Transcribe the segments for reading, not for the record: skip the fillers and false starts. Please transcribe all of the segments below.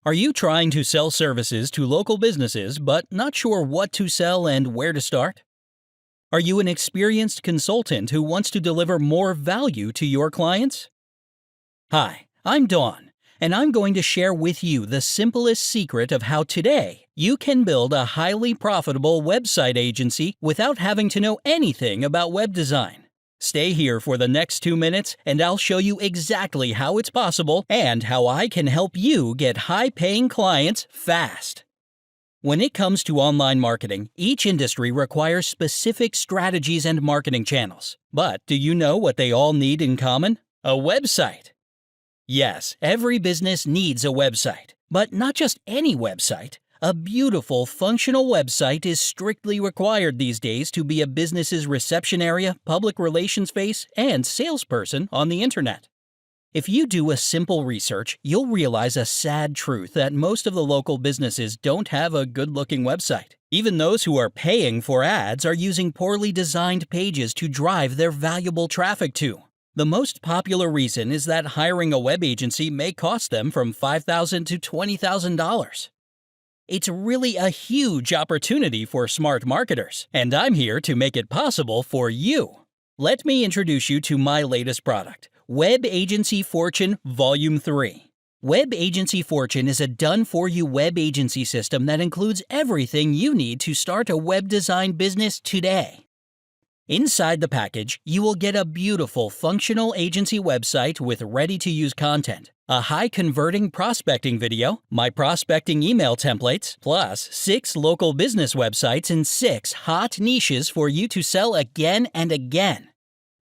Are you trying to sell services to local businesses but not sure what to sell and where to start? Are you an experienced consultant who wants to deliver more value to your clients? Hi, I'm Dawn, and I'm going to share with you the simplest secret of how today you can build a highly profitable website agency without having to know anything about web design. Stay here for the next 2 minutes and I'll show you exactly how it's possible and how I can help you get high-paying clients fast. When it comes to online marketing, each industry requires specific strategies and marketing channels. But do you know what they all need in common? A website. Yes, every business needs a website, but not just any website. A beautiful, functional website is strictly required these days to be a business's reception area, public relations face, and salesperson on the internet. If you do a simple research, you'll realize a sad truth that most of the local businesses don't have a good-looking website. Even those who are paying for ads are using poorly designed pages to drive their valuable traffic to. The most popular reason is that hiring a web agency may cost them from $5,000 to $20,000. It's really a huge opportunity for smart marketers, and I'm here to make it possible for you. Let me introduce you to my latest product, Web Agency Fortune Volume 3. Web Agency Fortune is a done-for-you web agency system that includes everything you need to start a web design business today. Inside the package, you will get a beautiful, functional agency website with ready-to-use content, a high-converting prospecting video, my prospecting email templates, plus 6 local business websites and 6 hot niches for you to sell again and again.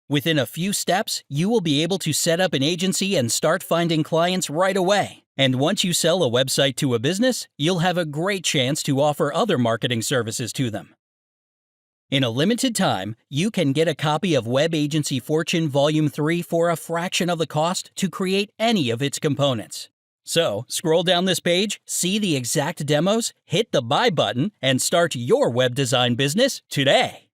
Within a few steps, you will be able to set up an agency and start finding clients right away. And once you sell a website to a business, you'll have a great chance to offer other marketing services to them. In a limited time, you can get a copy of Web Agency Fortune Volume 3 for a fraction of the cost to create any of its components. So, scroll down this page, see the exact demos, hit the buy button, and start your web design business today.